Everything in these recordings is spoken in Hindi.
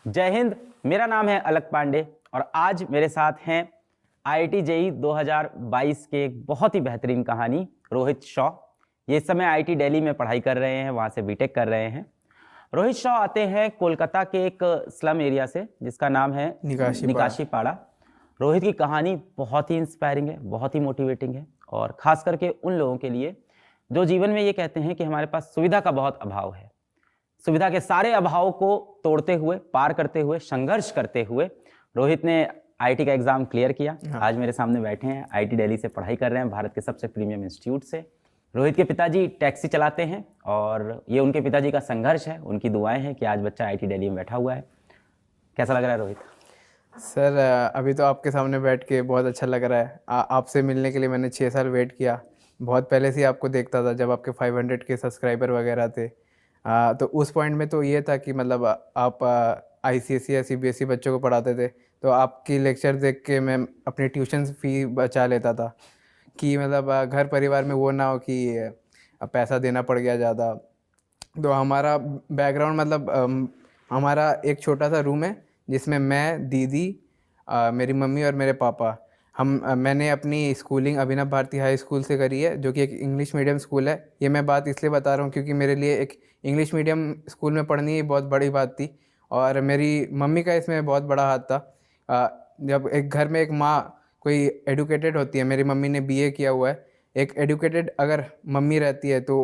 जय हिंद। मेरा नाम है अलक पांडे और आज मेरे साथ हैं आईआईटी जेईई 2022 के एक बहुत ही बेहतरीन कहानी रोहित शॉ। ये इस समय आईआईटी दिल्ली में पढ़ाई कर रहे हैं, वहाँ से बीटेक कर रहे हैं। रोहित शॉ आते हैं कोलकाता के एक स्लम एरिया से जिसका नाम है निकाशी पाड़ा। रोहित की कहानी बहुत ही इंस्पायरिंग है, बहुत ही मोटिवेटिंग है और ख़ास करके उन लोगों के लिए जो जीवन में ये कहते हैं कि हमारे पास सुविधा का बहुत अभाव है। सुविधा के सारे अभाव को तोड़ते हुए, पार करते हुए, संघर्ष करते हुए रोहित ने आईआईटी का एग्जाम क्लियर किया। आज मेरे सामने बैठे हैं, आईआईटी दिल्ली से पढ़ाई कर रहे हैं, भारत के सबसे प्रीमियम इंस्टीट्यूट से। रोहित के पिताजी टैक्सी चलाते हैं और ये उनके पिताजी का संघर्ष है, उनकी दुआएं हैं कि आज बच्चा आईआईटी दिल्ली में बैठा हुआ है। कैसा लग रहा है रोहित? सर अभी तो आपके सामने बैठ के बहुत अच्छा लग रहा है। आपसे मिलने के लिए मैंने 6 साल वेट किया। बहुत पहले से ही आपको देखता था जब आपके 500 के सब्सक्राइबर वगैरह थे। तो उस पॉइंट में तो ये था कि मतलब आप आईसीएसई या सीबीएसई बच्चों को पढ़ाते थे, तो आपकी लेक्चर देख के मैं अपनी ट्यूशन फ़ी बचा लेता था कि मतलब घर परिवार में वो ना हो कि पैसा देना पड़ गया ज़्यादा। तो हमारा बैकग्राउंड मतलब हमारा एक छोटा सा रूम है जिसमें मैं, दीदी, मेरी मम्मी और मेरे पापा। मैंने अपनी स्कूलिंग अभिनव भारती हाई स्कूल से करी है, जो कि एक इंग्लिश मीडियम स्कूल है। ये मैं बात इसलिए बता रहा हूँ क्योंकि मेरे लिए एक इंग्लिश मीडियम स्कूल में पढ़नी ही बहुत बड़ी बात थी और मेरी मम्मी का इसमें बहुत बड़ा हाथ था। जब एक घर में एक माँ कोई एडुकेटेड होती है, मेरी मम्मी ने बीए किया हुआ है, एक एडुकेटेड अगर मम्मी रहती है तो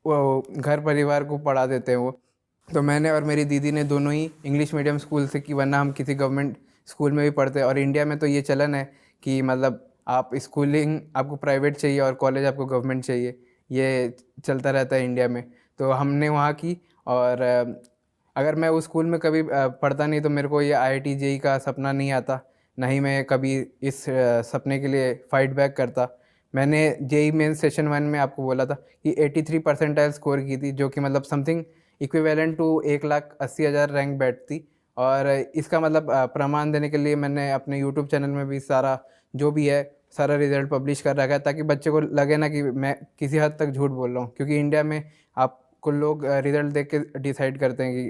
वो घर परिवार को पढ़ा देते हैं वो। तो मैंने और मेरी दीदी ने दोनों ही इंग्लिश मीडियम स्कूल से की, वरना हम किसी गवर्नमेंट स्कूल में भी पढ़ते हैं। और इंडिया में तो ये चलन है कि मतलब आप स्कूलिंग आपको प्राइवेट चाहिए और कॉलेज आपको गवर्नमेंट चाहिए, ये चलता रहता है इंडिया में। तो हमने वहाँ की और अगर मैं उस स्कूल में कभी पढ़ता नहीं तो मेरे को ये आईआईटी जेईई का सपना नहीं आता, ना ही मैं कभी इस सपने के लिए फाइट बैक करता। मैंने जेईई मेन सेशन 1 में आपको बोला था कि 83 परसेंटाइल स्कोर की थी, जो कि मतलब समथिंग इक्विवेलेंट टू 1,80,000 रैंक बैठती। और इसका मतलब प्रमाण देने के लिए मैंने अपने यूट्यूब चैनल में भी सारा जो भी है सारा रिज़ल्ट पब्लिश कर रखा है, ताकि बच्चे को लगे ना कि मैं किसी हद तक झूठ बोल रहा हूँ। क्योंकि इंडिया में आपको लोग रिज़ल्ट देख के डिसाइड करते हैं कि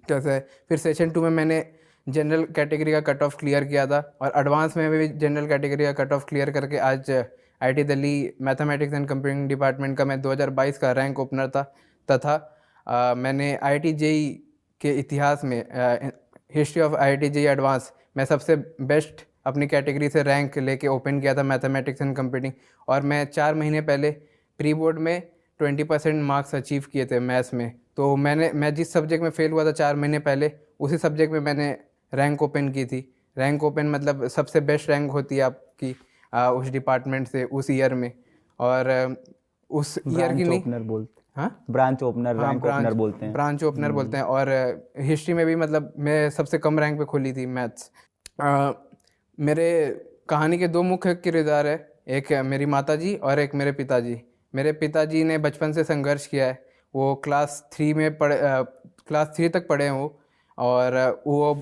कैसे है। फिर सेशन 2 में मैंने जनरल कैटेगरी का कट ऑफ क्लियर किया था और एडवांस में भी जनरल कैटेगरी का कट ऑफ क्लियर करके आज IIT Delhi mathematics and computing department का मैं 2022 का रैंक ओपनर था। तथा मैंने आईआईटी जेईई के इतिहास में history of IIT JEE advance मैं सबसे बेस्ट अपनी कैटेगरी से रैंक लेके ओपन किया था मैथमेटिक्स एंड कंप्यूटिंग। और मैं 4 महीने पहले प्री बोर्ड में 20% मार्क्स अचीव किए थे मैथ्स में। तो मैं जिस सब्जेक्ट में फ़ेल हुआ था 4 महीने पहले, उसी सब्जेक्ट में मैंने रैंक ओपन की थी। रैंक ओपन मतलब सबसे बेस्ट रैंक होती है आपकी उस डिपार्टमेंट से उस ईयर में। और उस ईयर की नहीं, हाँ, ब्रांच ओपनर, रैंक ओपनर बोलते हैं। ब्रांच ओपनर बोलते हैं। और हिस्ट्री में भी मतलब मैं सबसे कम रैंक पे खोली थी मैथ्स। मेरे कहानी के 2 मुख्य किरदार है, एक मेरी माताजी और एक मेरे पिताजी। मेरे पिताजी ने बचपन से संघर्ष किया है। वो क्लास 3 तक पढ़े हैं वो। और वो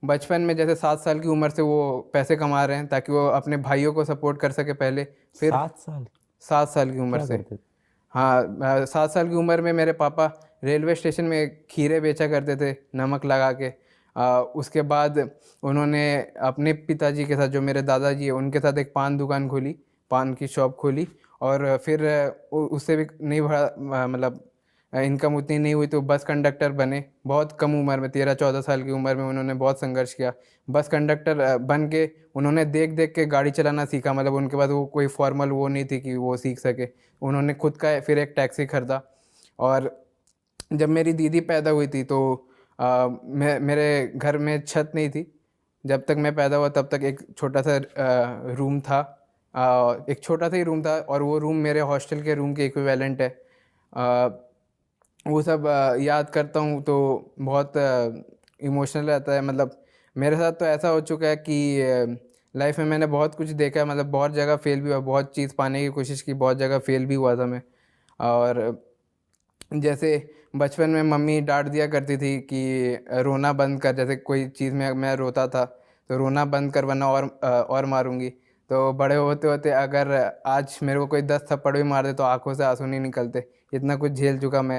बचपन में जैसे 7 साल की उम्र से वो पैसे कमा रहे हैं ताकि वो अपने भाइयों को सपोर्ट कर सके पहले। फिर 7 साल की उम्र से, हाँ, 7 साल की उम्र में मेरे पापा रेलवे स्टेशन में खीरे बेचा करते थे नमक लगा के। उसके बाद उन्होंने अपने पिताजी के साथ, जो मेरे दादाजी है, उनके साथ एक पान दुकान खोली, पान की शॉप खोली। और फिर उससे भी नहीं बढ़ा, मतलब इनकम उतनी नहीं हुई तो बस कंडक्टर बने। बहुत कम उम्र में, 13-14 साल की उम्र में उन्होंने बहुत संघर्ष किया। बस कंडक्टर बन के उन्होंने देख देख के गाड़ी चलाना सीखा। मतलब उनके पास वो कोई फॉर्मल वो नहीं थी कि वो सीख सके। उन्होंने खुद का फिर एक टैक्सी खरीदा। और जब मेरी दीदी पैदा हुई थी तो मेरे घर में छत नहीं थी। जब तक मैं पैदा हुआ तब तक एक छोटा सा रूम था, एक छोटा सा ही रूम था और वो रूम मेरे हॉस्टल के रूम के इक्विवेलेंट है। वो सब याद करता हूँ तो बहुत इमोशनल रहता है। मतलब मेरे साथ तो ऐसा हो चुका है कि लाइफ में मैंने बहुत कुछ देखा है। मतलब बहुत जगह फेल भी हुआ, बहुत चीज़ पाने की कोशिश की, बहुत जगह फेल भी हुआ था मैं। और जैसे बचपन में मम्मी डांट दिया करती थी कि रोना बंद कर, जैसे कोई चीज़ में मैं रोता था तो रोना बंद कर वरना और मारूंगी। तो बड़े होते होते अगर आज मेरे को कोई 10 थप्पड़ भी मार दे तो आंखों से आंसू नहीं निकलते, इतना कुछ झेल चुका मैं।